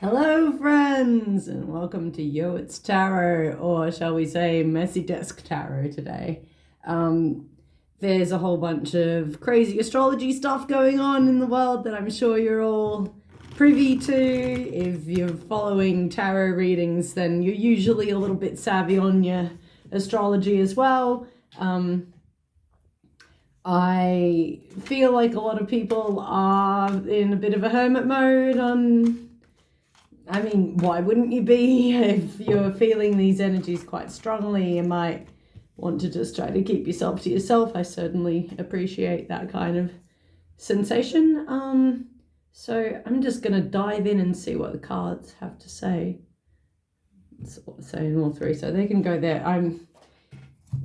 Hello, friends, and welcome to Yo It's Tarot, or shall we say Messy Desk Tarot today. There's a whole bunch of crazy astrology stuff going on in the world that I'm sure you're all privy to. If you're following tarot readings, then you're usually a little bit savvy on your astrology as well. I feel like a lot of people are in a bit of a hermit mode why wouldn't you be? If you're feeling these energies quite strongly, you might want to just try to keep yourself to yourself. I certainly appreciate that kind of sensation. So I'm just going to dive in and see what the cards have to say. It's saying all three, so they can go there. I'm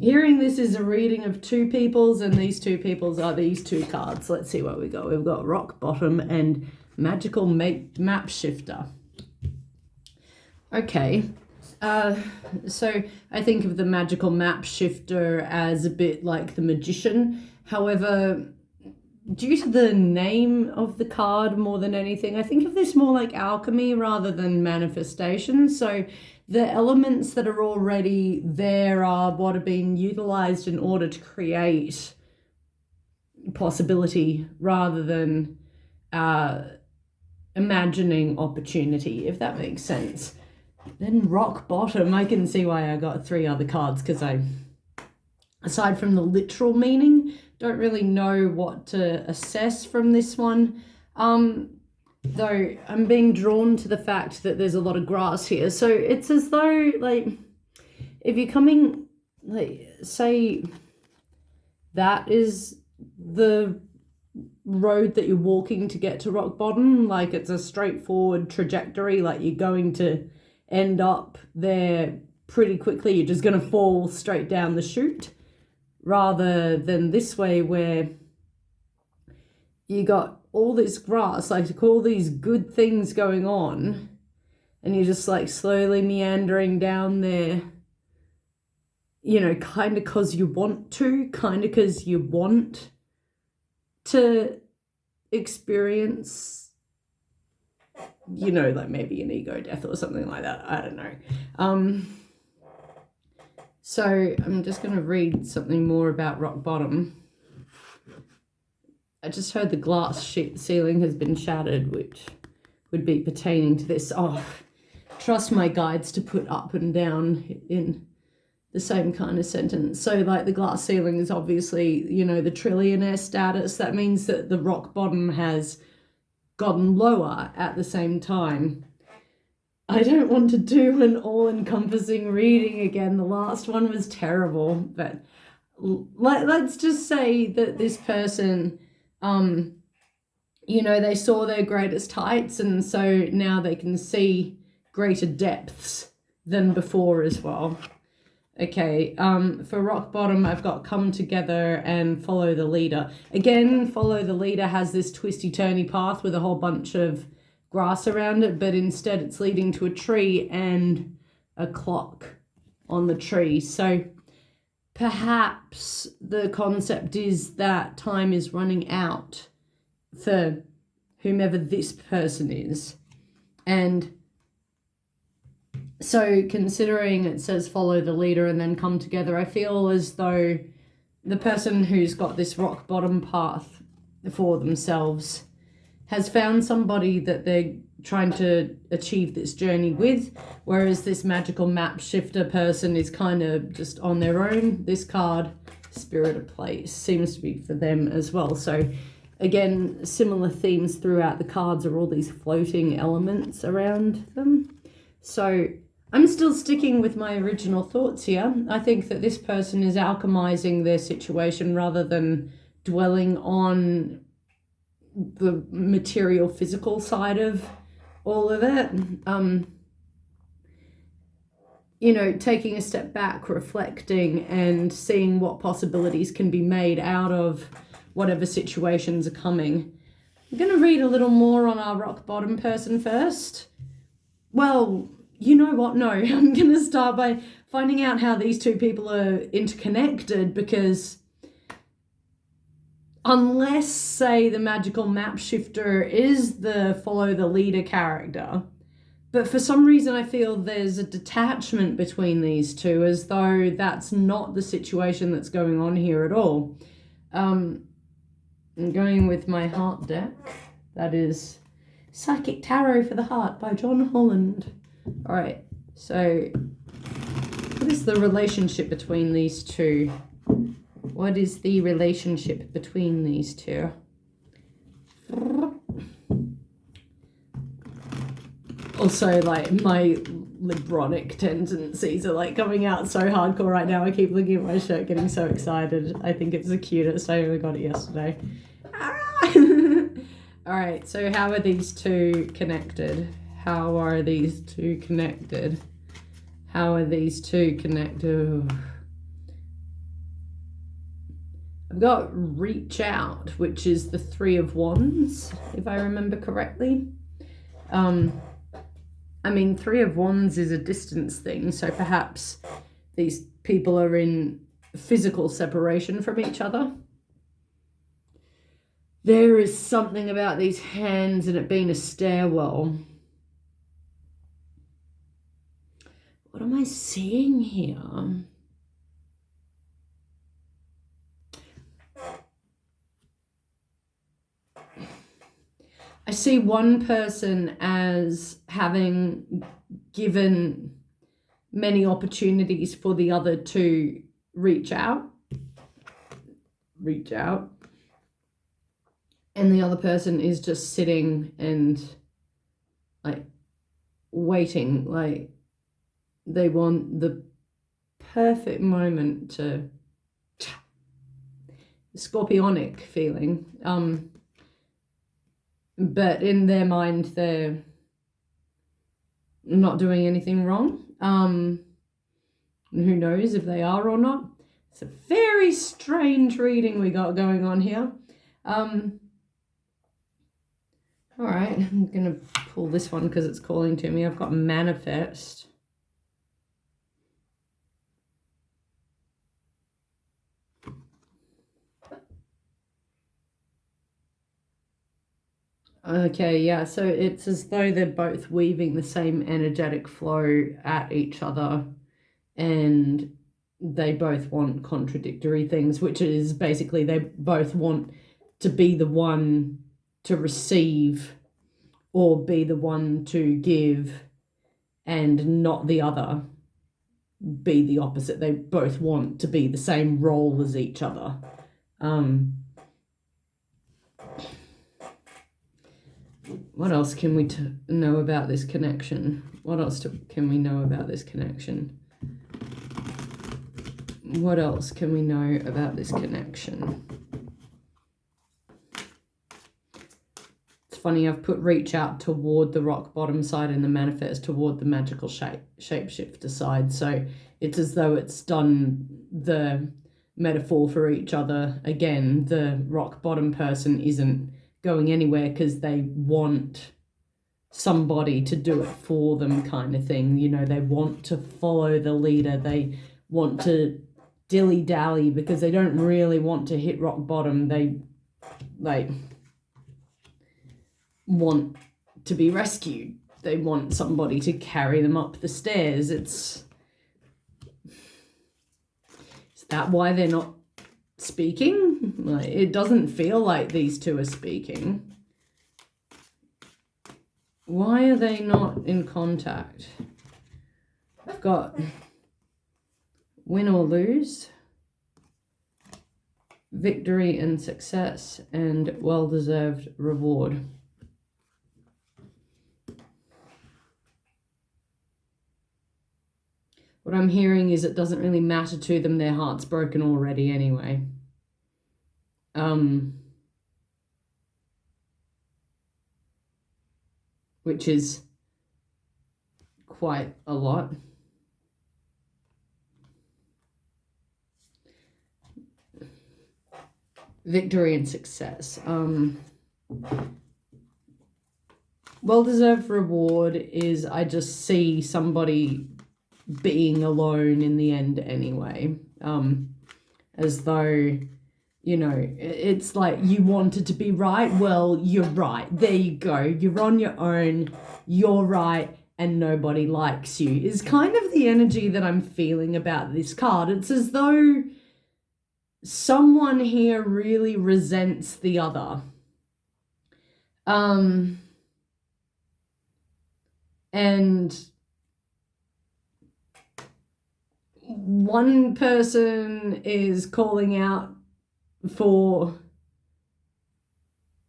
hearing this is a reading of two peoples, and these two peoples are these two cards. Let's see what we got. We've got Rock Bottom and Magical Map Shifter. Okay, so I think of the Magical Map Shifter as a bit like the Magician. However, due to the name of the card more than anything, I think of this more like alchemy rather than manifestation. So the elements that are already there are what are being utilized in order to create possibility rather than imagining opportunity, if that makes sense. Then Rock Bottom, I can see why I got three other cards, because I, aside from the literal meaning, don't really know what to assess from this one. Though I'm being drawn to the fact that there's a lot of grass here. So it's as though, like, if you're coming, like, say that is the road that you're walking to get to rock bottom, like it's a straightforward trajectory, like you're going to end up there pretty quickly, you're just going to fall straight down the chute, rather than this way where you got all this grass, like all these good things going on, and you're just like slowly meandering down there, you know, kind of because you want to, kind of because you want to experience, you know, like maybe an ego death or something like that. I don't know. So I'm just going to read something more about rock bottom. I just heard the glass ceiling has been shattered, which would be pertaining to this. Oh, trust my guides to put up and down in the same kind of sentence. So like the glass ceiling is obviously, you know, the trillionaire status. That means that the rock bottom has gotten lower at the same time. I don't want to do an all-encompassing reading again. The last one was terrible, but let's just say that this person, you know, they saw their greatest heights, and so now they can see greater depths than before as well. Okay, for rock bottom, I've got come together and follow the leader. Again, follow the leader has this twisty-turny path with a whole bunch of grass around it, but instead it's leading to a tree and a clock on the tree. So perhaps the concept is that time is running out for whomever this person is. And so considering it says follow the leader and then come together, I feel as though the person who's got this rock bottom path for themselves has found somebody that they're trying to achieve this journey with, whereas this magical map shifter person is kind of just on their own. This card, Spirit of Place, seems to be for them as well. So again, similar themes throughout the cards are all these floating elements around them. So I'm still sticking with my original thoughts here. I think that this person is alchemizing their situation rather than dwelling on the material, physical side of all of it. You know, taking a step back, reflecting, and seeing what possibilities can be made out of whatever situations are coming. I'm going to read a little more on our rock bottom person first. Well, you know what? No, I'm going to start by finding out how these two people are interconnected, because unless, say, the magical map shifter is the follow the leader character, But for some reason, I feel there's a detachment between these two, as though that's not the situation that's going on here at all. I'm going with my heart deck. That is Psychic Tarot for the Heart by John Holland. All right, so what is the relationship between these two? What is the relationship between these two? Also, like, my Libronic tendencies are like coming out so hardcore right now. I keep looking at my shirt, getting so excited. I think it's the cutest. I only got it yesterday. All right, so how are these two connected? How are these two connected? How are these two connected? I've got reach out, which is the Three of Wands, if I remember correctly. I mean, Three of Wands is a distance thing, so perhaps these people are in physical separation from each other. There is something about these hands and it being a stairwell. What am I seeing here? I see one person as having given many opportunities for the other to reach out. And the other person is just sitting and like waiting, like they want the perfect moment to, scorpionic feeling. But in their mind, they're not doing anything wrong. Who knows if they are or not? It's a very strange reading we got going on here. All right, I'm going to pull this one because it's calling to me. I've got Manifest. Okay, yeah, so it's as though they're both weaving the same energetic flow at each other, and they both want contradictory things, which is basically they both want to be the one to receive or be the one to give, and not the other be the opposite. They both want to be the same role as each other. What else can we know about this connection? What else can we know about this connection? What else can we know about this connection? It's funny, I've put reach out toward the rock bottom side and the manifest toward the magical shapeshifter side. So it's as though it's done the metaphor for each other. Again, the rock bottom person isn't going anywhere because they want somebody to do it for them, kind of thing. You know, they want to follow the leader. They want to dilly-dally because they don't really want to hit rock bottom. They want to be rescued. They want somebody to carry them up the stairs. Is that why they're not speaking? Like, it doesn't feel like these two are speaking. Why are they not in contact? I've got win or lose, victory and success, and well-deserved reward. What I'm hearing is it doesn't really matter to them. Their heart's broken already anyway. Which is quite a lot. Victory and success. Well-deserved reward is I just see somebody being alone in the end anyway. As though, you know, it's like you wanted to be right. Well, you're right. There you go. You're on your own. You're right. and nobody likes you is kind of the energy that I'm feeling about this card. It's as though someone here really resents the other. And one person is calling out for,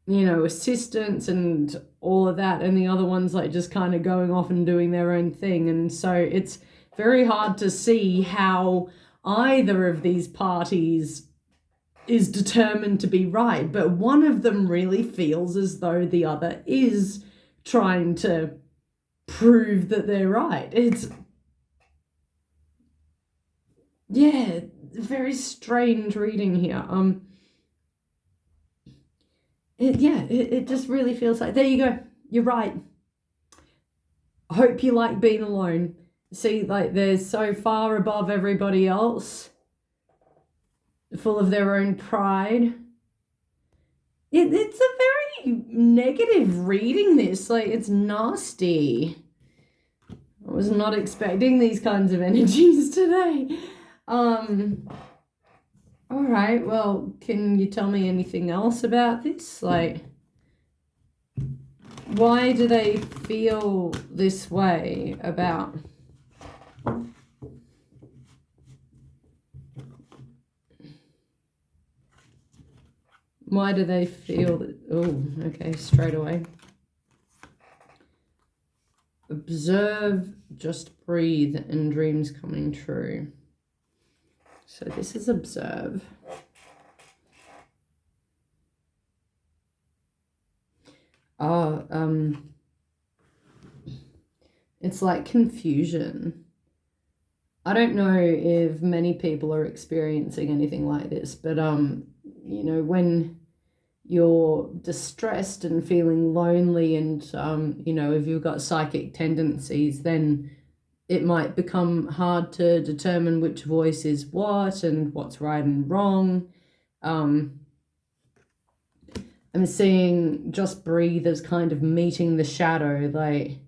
you know, assistance and all of that, and the other one's like just kind of going off and doing their own thing. And so it's very hard to see how either of these parties is determined to be right, but one of them really feels as though the other is trying to prove that they're right. It's, yeah, very strange reading here. It just really feels like, there you go, you're right. I hope you like being alone. See, like, they're so far above everybody else, full of their own pride. It's a very negative reading, this. Like, it's nasty. I was not expecting these kinds of energies today. All right, well, can you tell me anything else about this? Like, why do they feel this way about... Why do they feel that... Oh, okay, straight away. Observe, just breathe, and dreams coming true. So this is observe. It's like confusion. I don't know if many people are experiencing anything like this, but you know, when you're distressed and feeling lonely and, you know, if you've got psychic tendencies, then it might become hard to determine which voice is what and what's right and wrong. I'm seeing just breathe as kind of meeting the shadow, like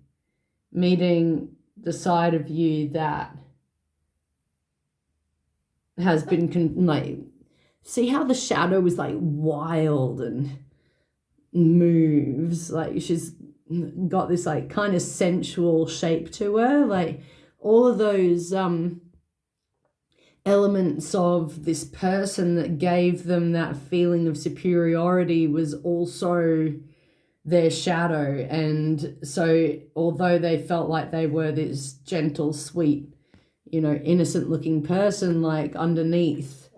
meeting the side of you that has been like, see how the shadow is like wild and moves, like she's got this like kind of sensual shape to her, like all of those elements of this person that gave them that feeling of superiority was also their shadow. And so although they felt like they were this gentle, sweet, you know, innocent looking person, like underneath,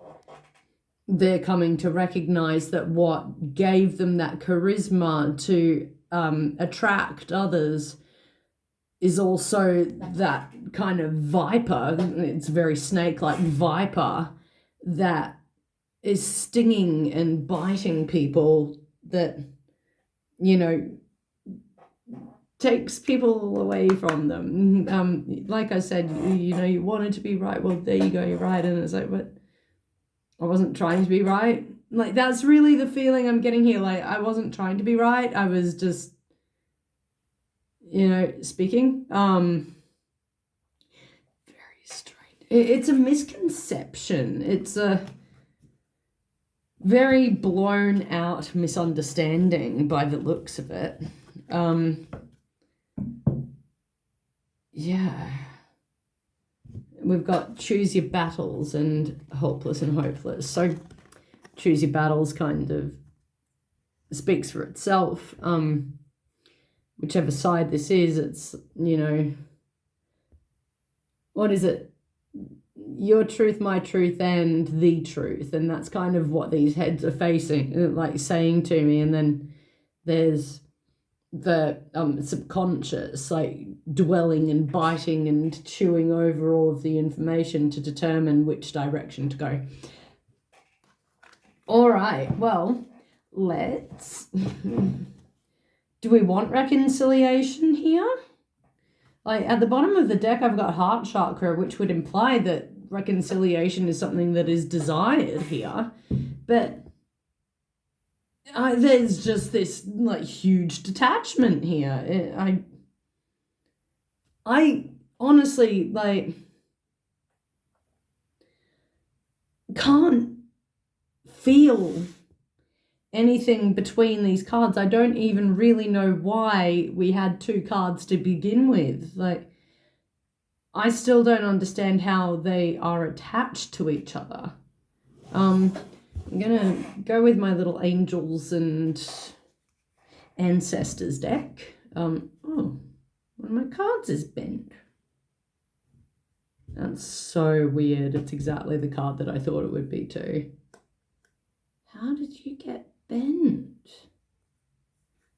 they're coming to recognize that what gave them that charisma to attract others is also that kind of viper. It's very snake-like viper that is stinging and biting people, that, you know, takes people away from them. Like I said, you know, you wanted to be right. Well, there you go, you're right. And it's like, but I wasn't trying to be right. Like, that's really the feeling I'm getting here. Like, I wasn't trying to be right. I was just, you know, speaking. Very strange. It's a misconception. It's a very blown out misunderstanding by the looks of it. Yeah. We've got choose your battles and hopeless and hopeless. So choose your battles kind of speaks for itself. Whichever side this is, it's, you know, what is it? Your truth, my truth, and the truth. And that's kind of what these heads are facing, like saying to me. And then there's the subconscious, like dwelling and biting and chewing over all of the information to determine which direction to go. All right, well, let's... Do we want reconciliation here? Like, at the bottom of the deck, I've got heart chakra, which would imply that reconciliation is something that is desired here. But there's just this, like, huge detachment here. I honestly, like, can't feel anything between these cards. I don't even really know why we had 2 cards to begin with. Like, I still don't understand how they are attached to each other. I'm gonna go with my little angels and ancestors deck. Oh, one of my cards is bent. That's so weird. It's exactly the card that I thought it would be too. How did you get bent?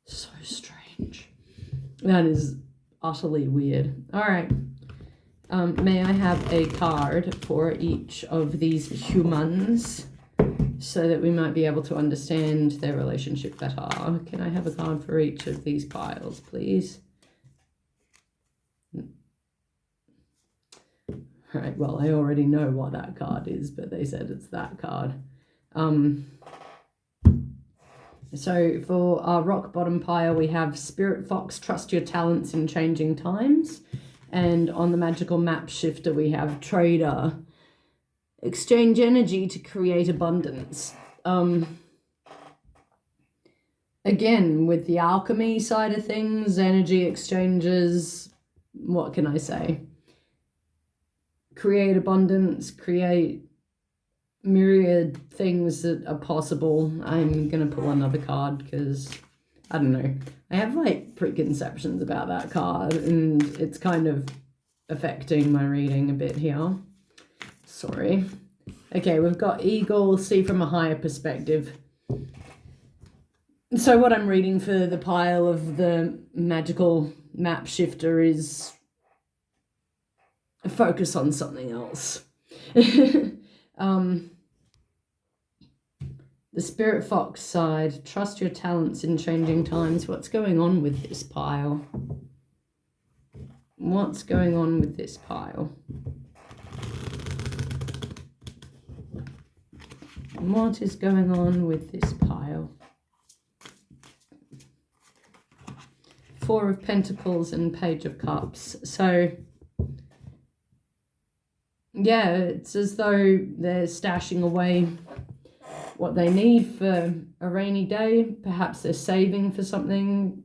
So strange. That is utterly weird. All right. May I have a card for each of these humans so that we might be able to understand their relationship better? Can I have a card for each of these piles, please? All right, well, I already know what that card is, but they said it's that card. So for our rock bottom pile, we have Spirit Fox, trust your talents in changing times. And on the magical map shifter, we have Trader, exchange energy to create abundance. Again, with the alchemy side of things, energy exchanges, what can I say? Create abundance, create myriad things that are possible. I'm going to pull another card because, I don't know, I have like preconceptions about that card and it's kind of affecting my reading a bit here. Sorry. Okay, we've got Eagle, see from a higher perspective. So what I'm reading for the pile of the magical map shifter is focus on something else. The Spirit Fox side, trust your talents in changing times. What's going on with this pile? What's going on with this pile? What is going on with this pile? 4 of Pentacles and Page of Cups. So, yeah, it's as though they're stashing away what they need for a rainy day. Perhaps they're saving for something.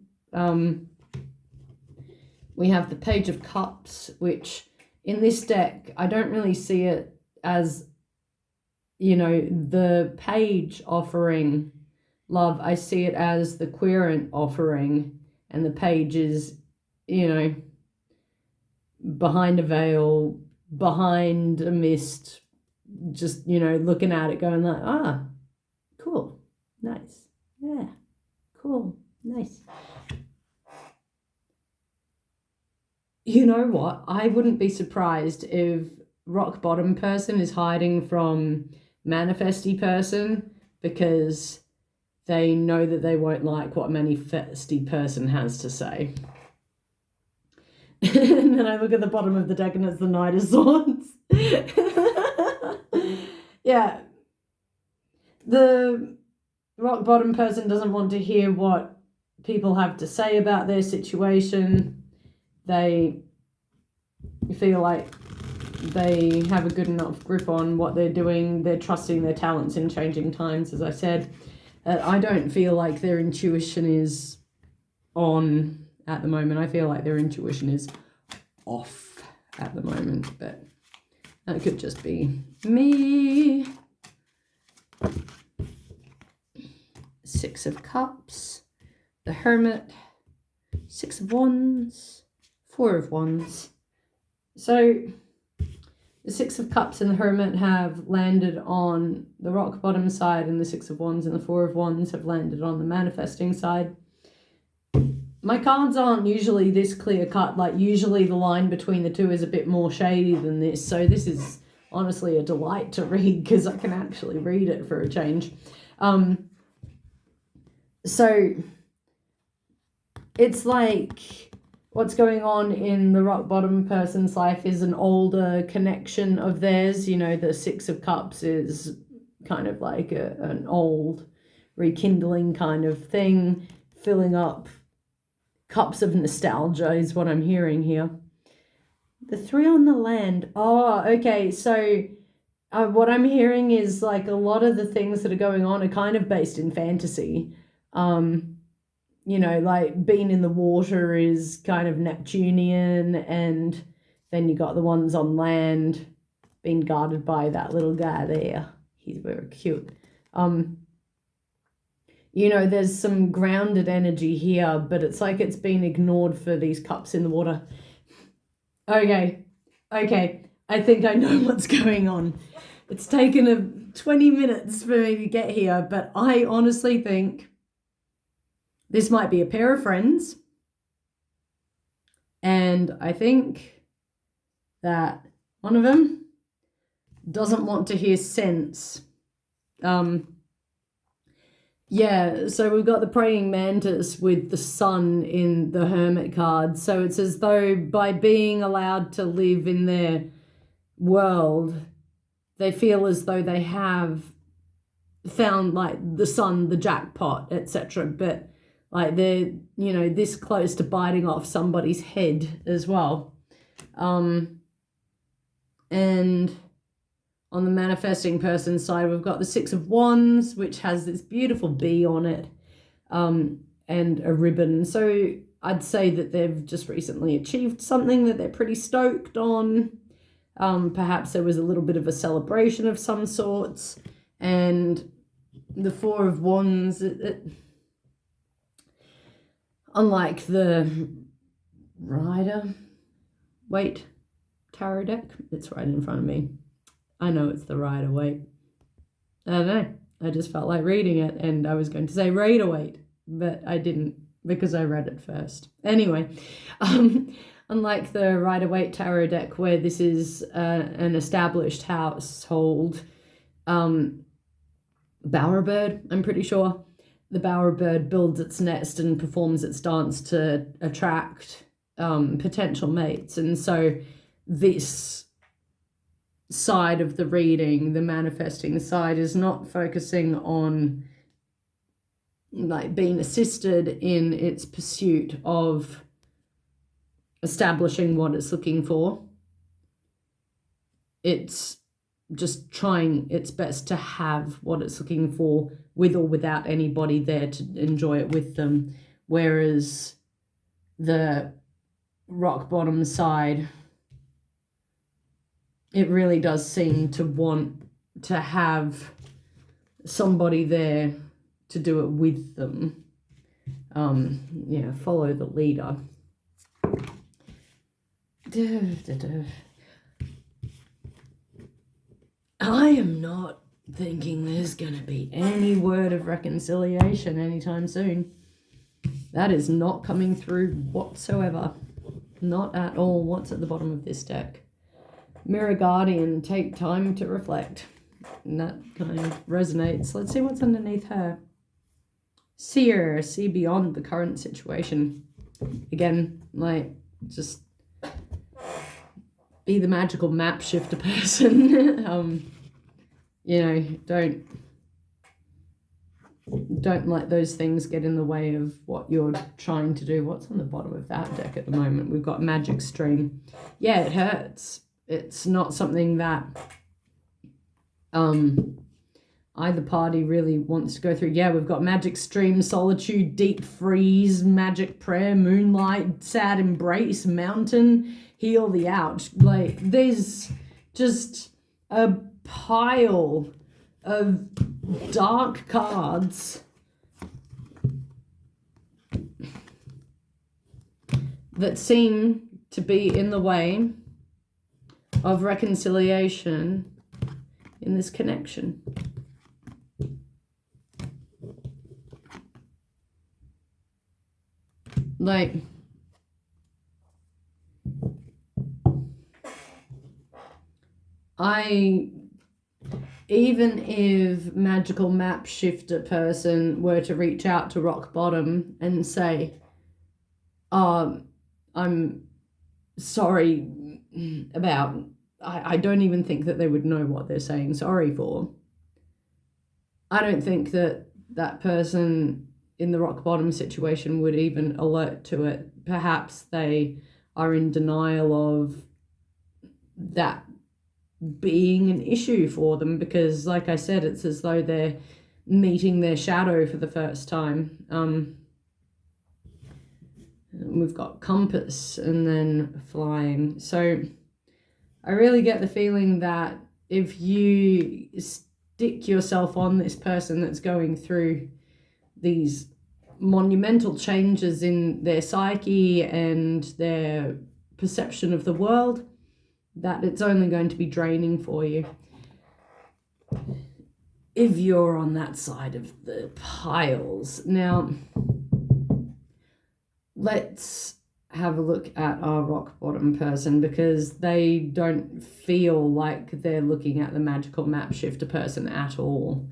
We have the Page of Cups, which in this deck, I don't really see it as, you know, the page offering love. I see it as the querent offering, and the page is, you know, behind a veil, behind a mist, just, you know, looking at it going like, ah, cool, nice, yeah, cool, nice. You know what? I wouldn't be surprised if rock bottom person is hiding from manifesty person because they know that they won't like what manifesty person has to say. And then I look at the bottom of the deck and it's the Knight of Swords. Yeah. The rock bottom person doesn't want to hear what people have to say about their situation. They feel like they have a good enough grip on what they're doing. They're trusting their talents in changing times, as I said. I don't feel like their intuition is on at the moment. I feel like their intuition is off at the moment, but that could just be me. 6 of Cups, the Hermit, 6 of Wands, 4 of Wands. So the 6 of Cups and the Hermit have landed on the rock bottom side, and the 6 of Wands and the 4 of Wands have landed on the manifesting side. My cards aren't usually this clear cut. Like, usually the line between the two is a bit more shady than this. So this is honestly a delight to read because I can actually read it for a change. So it's like what's going on in the rock bottom person's life is an older connection of theirs. You know, the 6 of Cups is kind of like an old rekindling kind of thing, filling up cups of nostalgia is what I'm hearing here. The three on the land. Oh, okay. So what I'm hearing is like a lot of the things that are going on are kind of based in fantasy. Like being in the water is kind of Neptunian, and then you got the ones on land being guarded by that little guy there. He's very cute. There's some grounded energy here, but it's like it's been ignored for these cups in the water. Okay, I think I know what's going on. It's taken 20 minutes for me to get here, but I honestly think this might be a pair of friends. And I think that one of them doesn't want to hear sense. So we've got the praying mantis with the sun in the hermit card. So it's as though by being allowed to live in their world, they feel as though they have found like the sun, the jackpot, etc. But like they're, this close to biting off somebody's head as well. And on the manifesting person side, we've got the Six of Wands, which has this beautiful bee on it, and a ribbon. So I'd say that they've just recently achieved something that they're pretty stoked on. Perhaps there was a little bit of a celebration of some sorts. And the Four of Wands, unlike the Rider-Waite tarot deck, it's right in front of me. I know it's the Rider-Waite. I don't know. I just felt like reading it, and I was going to say Rider-Waite, but I didn't because I read it first. Anyway, unlike the Rider-Waite tarot deck, where this is an established household, bowerbird, I'm pretty sure. The bowerbird builds its nest and performs its dance to attract potential mates. And so this side of the reading, the manifesting side, is not focusing on like being assisted in its pursuit of establishing what it's looking for. It's just trying its best to have what it's looking for with or without anybody there to enjoy it with them. Whereas the rock bottom side, it really does seem to want to have somebody there to do it with them. Follow the leader. I am not thinking there's going to be any word of reconciliation anytime soon. That is not coming through whatsoever. Not at all. What's at the bottom of this deck? Mirror Guardian, take time to reflect. And that kind of resonates. Let's see what's underneath her. Seer, see beyond the current situation. Again, like, just be the magical map shifter person. Don't let those things get in the way of what you're trying to do. What's on the bottom of that deck at the moment? We've got Magic Stream. Yeah, it hurts. It's not something that either party really wants to go through. Yeah, we've got Magic Stream, Solitude, Deep Freeze, Magic Prayer, Moonlight, Sad Embrace, Mountain, Heal the Ouch. Like, there's just a pile of dark cards that seem to be in the way of reconciliation in this connection. Like, even if magical map shifter person were to reach out to rock bottom and say, I'm sorry about, I don't even think that they would know what they're saying sorry for. I don't think that that person in the rock bottom situation would even alert to it. Perhaps they are in denial of that being an issue for them, because like I said, it's as though they're meeting their shadow for the first time. We've got compass and then flying. So I really get the feeling that if you stick yourself on this person that's going through these monumental changes in their psyche and their perception of the world, that it's only going to be draining for you. If you're on that side of the piles. Now, let's have a look at our rock bottom person, because they don't feel like they're looking at the magical map shifter person at all.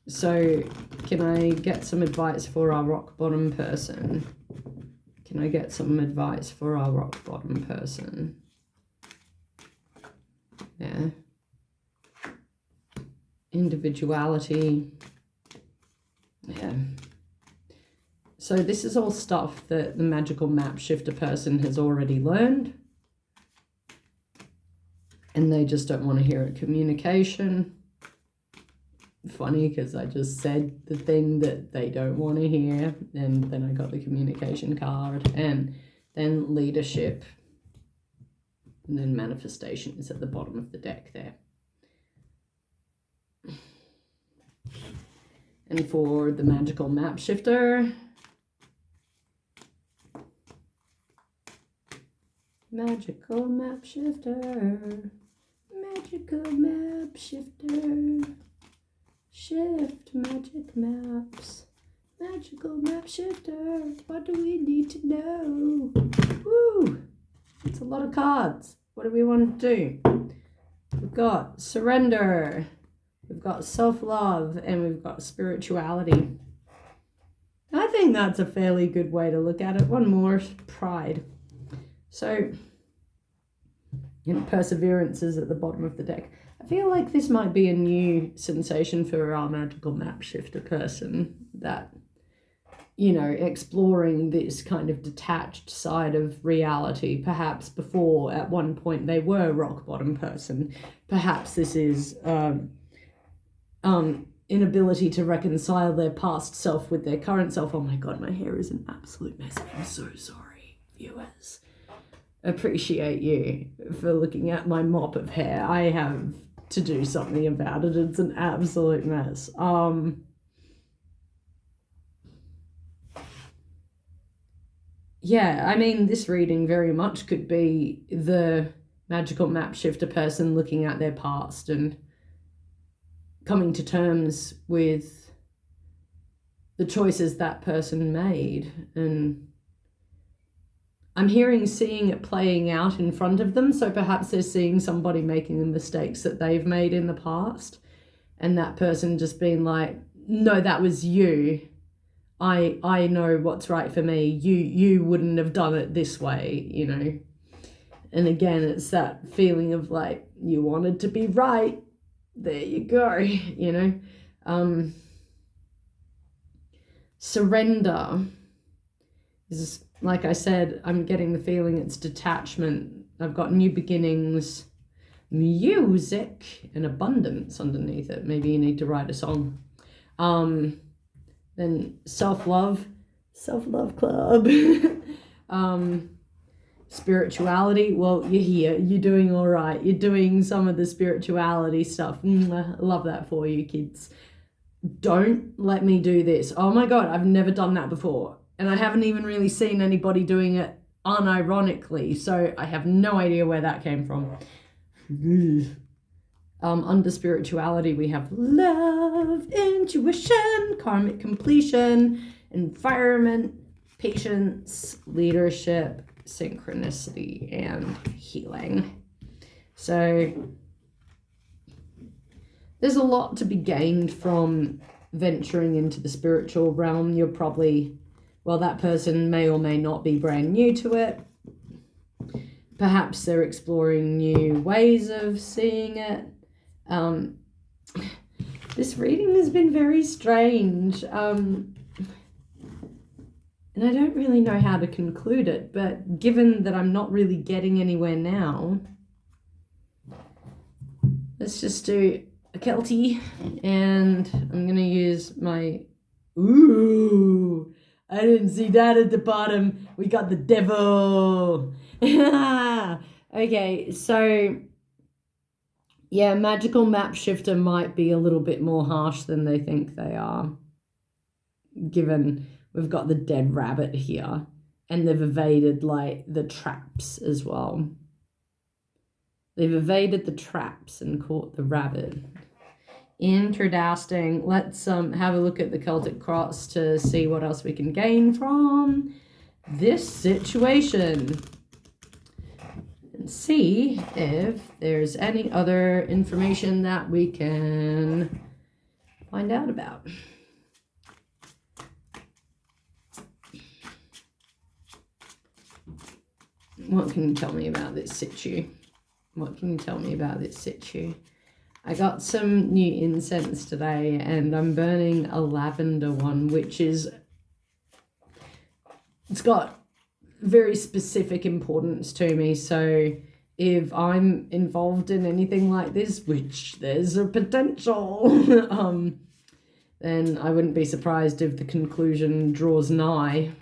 So can I get some advice for our rock bottom person? Can I get some advice for our rock bottom person? Yeah. Individuality. Yeah. So this is all stuff that the magical map shifter person has already learned, and they just don't want to hear it. Communication. Funny, because I just said the thing that they don't want to hear, and then I got the communication card, and then leadership, and then manifestation is at the bottom of the deck there. And for the magical map shifter, magical map shifter, magical map shifter, shift magic maps, magical map shifter, what do we need to know? Woo! It's a lot of cards. What do we want to do? We've got surrender, we've got self-love, and we've got spirituality. I think that's a fairly good way to look at it. One more, pride. So, perseverance is at the bottom of the deck. I feel like this might be a new sensation for our magical map shifter person, that, exploring this kind of detached side of reality. Perhaps before, at one point, they were rock bottom person. Perhaps this is inability to reconcile their past self with their current self. Oh my God, my hair is an absolute mess. I'm so sorry, viewers. Appreciate you for looking at my mop of hair. I have to do something about it. It's an absolute mess. Yeah, I mean, this reading very much could be the magical map shifter person looking at their past and coming to terms with the choices that person made. And I'm seeing it playing out in front of them. So perhaps they're seeing somebody making the mistakes that they've made in the past, and that person just being like, no, that was you. I know what's right for me. You wouldn't have done it this way, And again, it's that feeling of like, you wanted to be right. There you go, Surrender is, like I said, I'm getting the feeling it's detachment. I've got new beginnings, music, and abundance underneath it. Maybe you need to write a song. Then self-love club. Spirituality, well, you're here, you're doing all right, you're doing some of the spirituality stuff. I love that for you, kids. Don't let me do this. Oh my God, I've never done that before, and I haven't even really seen anybody doing it unironically, so I have no idea where that came from. Under spirituality, we have love, intuition, karmic completion, environment, patience, leadership, synchronicity, and healing. So there's a lot to be gained from venturing into the spiritual realm. You're probably, that person may or may not be brand new to it. Perhaps they're exploring new ways of seeing it. This reading has been very strange. And I don't really know how to conclude it, but given that I'm not really getting anywhere now, let's just do a Keltie, and I'm going to use my... Ooh, I didn't see that at the bottom. We got the devil. Okay, so... yeah, magical map shifter might be a little bit more harsh than they think they are, given we've got the dead rabbit here, and they've evaded, like, the traps as well. They've evaded the traps and caught the rabbit. Interesting. Let's have a look at the Celtic Cross to see what else we can gain from this situation. And see if there's any other information that we can find out about. What can you tell me about this situ? What can you tell me about this situ? I got some new incense today, and I'm burning a lavender one, which is... it's got very specific importance to me. So if I'm involved in anything like this, which there's a potential, then I wouldn't be surprised if the conclusion draws nigh.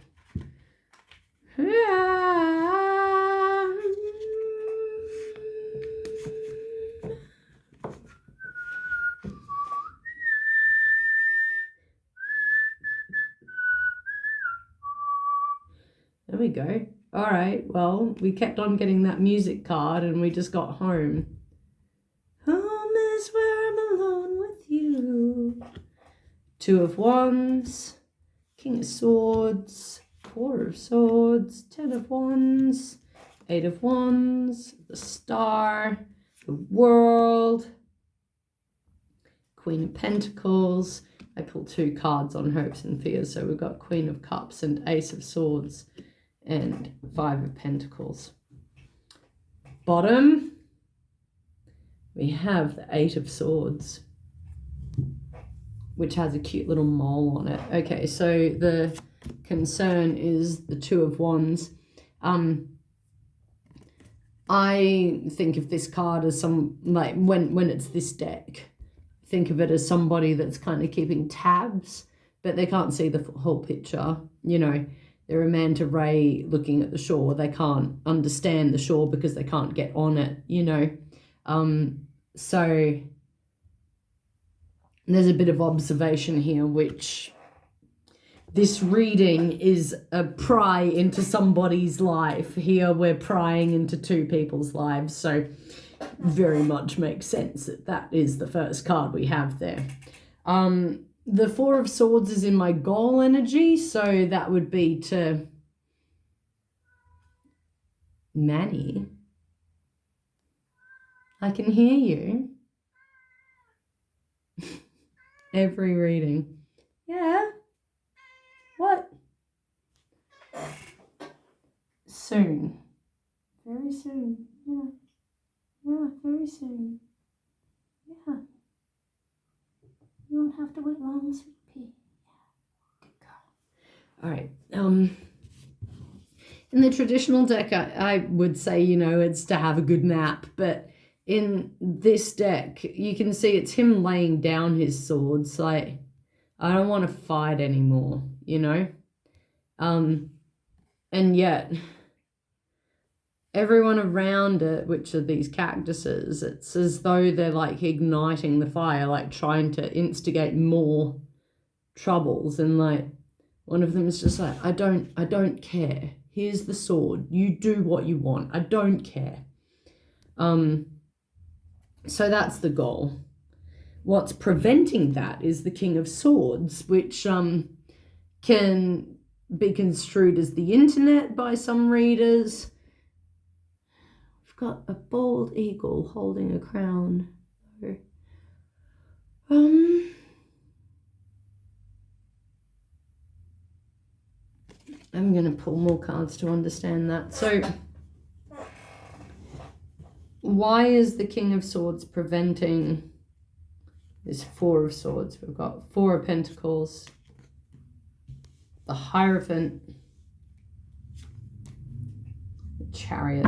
There we go. All right, well, we kept on getting that music card and we just got home. Home is where I'm alone with you. 2 of Wands, King of Swords, 4 of Swords, 10 of Wands, 8 of Wands, the Star, the World, Queen of Pentacles. I pulled 2 cards on Hopes and Fears, so we've got Queen of Cups and Ace of Swords and 5 of Pentacles. Bottom, we have the 8 of Swords, which has a cute little mole on it. Okay, so the concern is the 2 of Wands. I think of this card as some, like, when it's this deck, think of it as somebody that's kind of keeping tabs, but they can't see the whole picture. You know, they're a manta ray looking at the shore. They can't understand the shore because they can't get on it, you know. So there's a bit of observation here, which this reading is a pry into somebody's life. Here we're prying into 2 people's lives, so very much makes sense that that is the first card we have there. The 4 of Swords is in my goal energy, so that would be to Manny. I can hear you. Every reading. Yeah. What? Soon. Very soon. Yeah. Yeah, very soon. Yeah. You won't have to wait long, sweet pea. Yeah. Good girl. All right. In the traditional deck, I would say, you know, it's to have a good nap, but in this deck, you can see it's him laying down his swords, like, I don't want to fight anymore, you know? And yet, everyone around it, which are these cactuses, it's as though they're like igniting the fire, like trying to instigate more troubles. And like, one of them is just like, I don't care. Here's the sword. You do what you want. I don't care. So that's the goal. What's preventing that is the King of Swords, which can be construed as the internet by some readers. We've got a bald eagle holding a crown. I'm going to pull more cards to understand that. So, why is the King of Swords preventing this 4 of Swords? We've got 4 of Pentacles, the Hierophant, Chariot.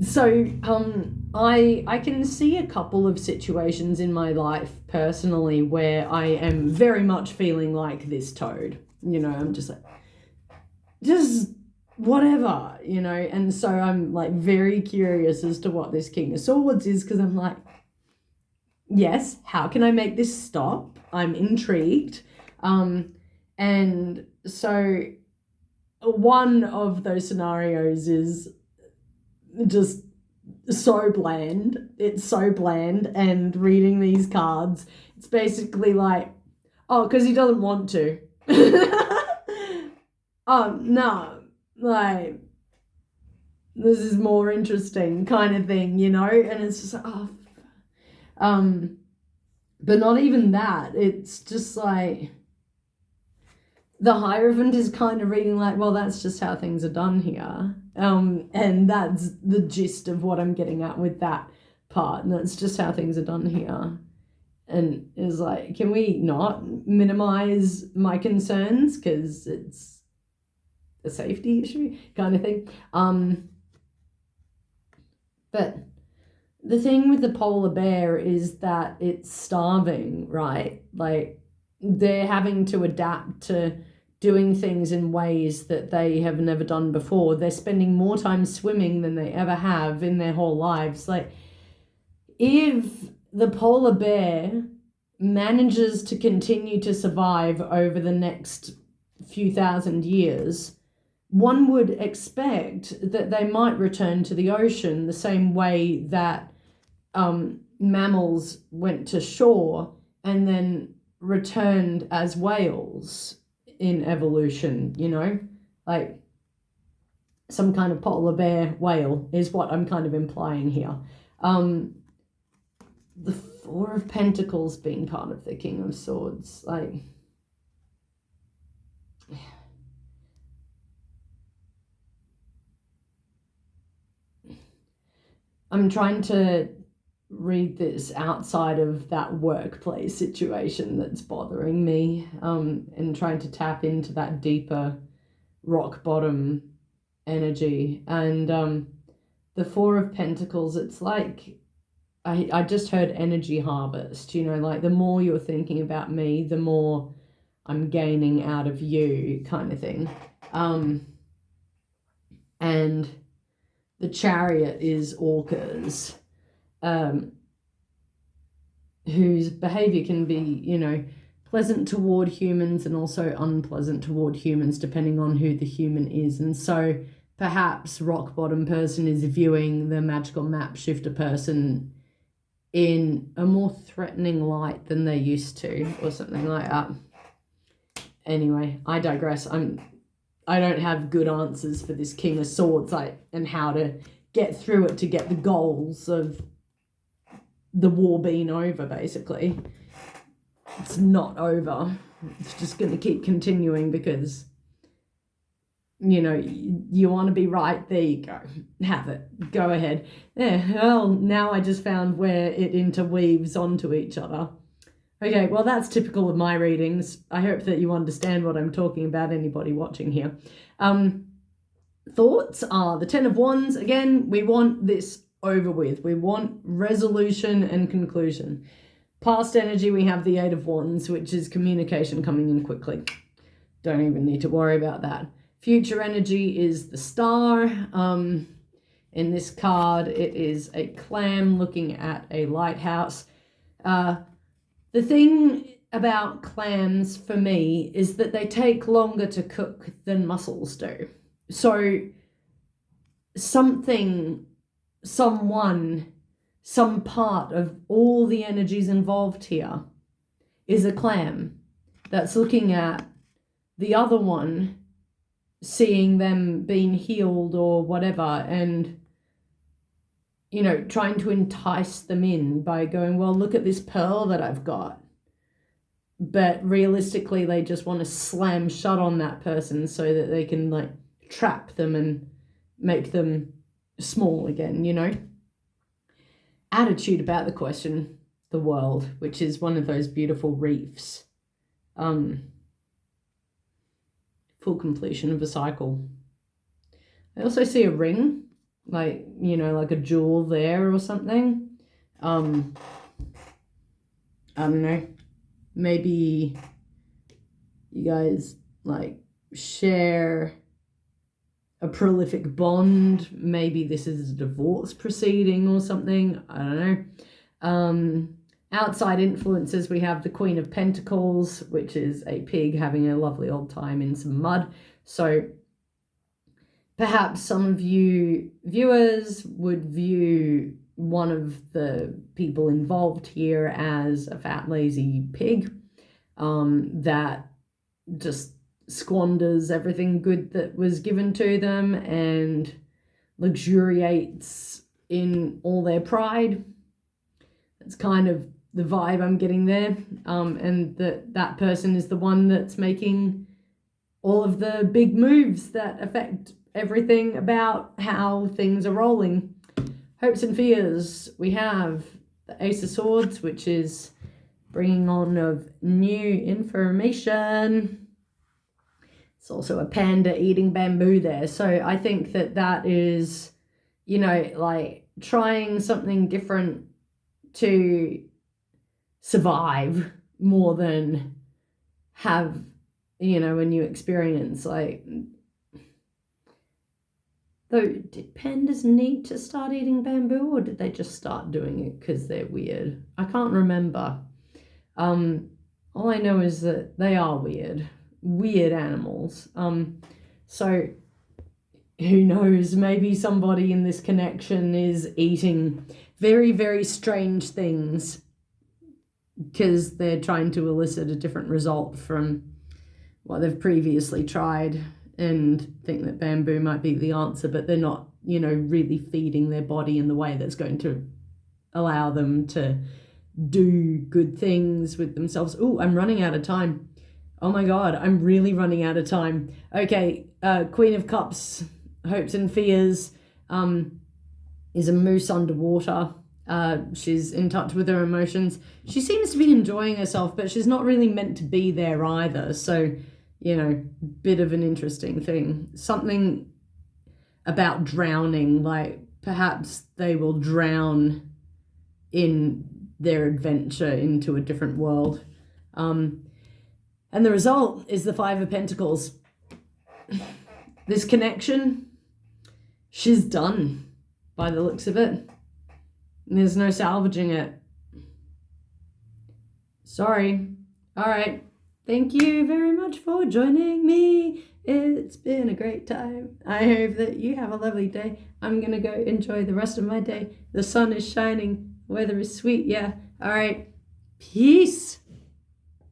So I can see a couple of situations in my life personally where I am very much feeling like this toad. You know, I'm just like, just whatever, you know. And so I'm like very curious as to what this King of Swords is, because I'm like, yes, how can I make this stop? I'm intrigued. And so one of those scenarios is just so bland. It's so bland, and reading these cards, it's basically like, oh, because he doesn't want to. No, like, this is more interesting kind of thing, you know? And it's just, but not even that. It's just like, the Hierophant is kind of reading like, well, that's just how things are done here. And that's the gist of what I'm getting at with that part. And that's just how things are done here. And it's like, can we not minimize my concerns? Because it's a safety issue kind of thing. But the thing with the polar bear is that it's starving, right? Like, they're having to adapt to doing things in ways that they have never done before. They're spending more time swimming than they ever have in their whole lives. Like, if the polar bear manages to continue to survive over the next few thousand years, one would expect that they might return to the ocean the same way that mammals went to shore and then returned as whales in evolution, you know? Like, some kind of polar bear whale is what I'm kind of implying here. The Four of Pentacles being part of the King of Swords, like, I'm trying to read this outside of that workplace situation that's bothering me, and trying to tap into that deeper rock bottom energy. And the Four of Pentacles, it's like, I just heard energy harvest, you know, like, the more you're thinking about me, the more I'm gaining out of you kind of thing. And the Chariot is orcas, whose behavior can be, you know, pleasant toward humans and also unpleasant toward humans, depending on who the human is. And so perhaps rock bottom person is viewing the magical map shifter person in a more threatening light than they used to, or something like that. Anyway, I digress. I don't have good answers for this King of Swords, like, and how to get through it to get the goals of the war being over, basically. It's not over. It's just going to keep continuing because, you know, you want to be right. There you go. Have it. Go ahead. Yeah, well, now I just found where it interweaves onto each other. Okay, well, that's typical of my readings. I hope that you understand what I'm talking about, anybody watching here. Thoughts are the Ten of Wands. Again, we want this over with. We want resolution and conclusion. Past energy, we have the Eight of Wands, which is communication coming in quickly. Don't even need to worry about that. Future energy is the Star. In this card, it is a clam looking at a lighthouse. The thing about clams for me is that they take longer to cook than mussels do. So something, someone, some part of all the energies involved here is a clam that's looking at the other one, seeing them being healed or whatever, and, you know, trying to entice them in by going, well, look at this pearl that I've got. But realistically, they just want to slam shut on that person so that they can, like, trap them and make them small again, you know? Attitude about the question, the world, which is one of those beautiful reefs. full completion of a cycle. I also see a ring, like, you know, like a jewel there or something. I don't know. Maybe you guys like share a prolific bond. Maybe this is a divorce proceeding or something. I don't know. Outside influences, we have the Queen of Pentacles, which is a pig having a lovely old time in some mud. So perhaps some of you viewers would view one of the people involved here as a fat, lazy pig that just squanders everything good that was given to them and luxuriates in all their pride. That's kind of the vibe I'm getting there. And that person is the one that's making all of the big moves that affect everything about how things are rolling. Hopes and fears. We have the Ace of Swords, which is bringing on of new information. It's also a panda eating bamboo there. So I think that is, you know, like trying something different to survive more than have, you know, a new experience. Like, though, did pandas need to start eating bamboo, or did they just start doing it because they're weird? I can't remember. All I know is that they are weird animals. So who knows, maybe somebody in this connection is eating very, very strange things because they're trying to elicit a different result from what they've previously tried and think that bamboo might be the answer, but they're not, you know, really feeding their body in the way that's going to allow them to do good things with themselves. Oh, I'm running out of time. Oh my God, I'm really running out of time. Okay, Queen of Cups, hopes and fears, is a moose underwater. She's in touch with her emotions. She seems to be enjoying herself, but she's not really meant to be there either. So, you know, bit of an interesting thing. Something about drowning, like perhaps they will drown in their adventure into a different world. And the result is the Five of Pentacles. This connection, she's done by the looks of it. There's no salvaging it. Sorry. All right. Thank you very much for joining me. It's been a great time. I hope that you have a lovely day. I'm going to go enjoy the rest of my day. The sun is shining. Weather is sweet. Yeah. All right. Peace.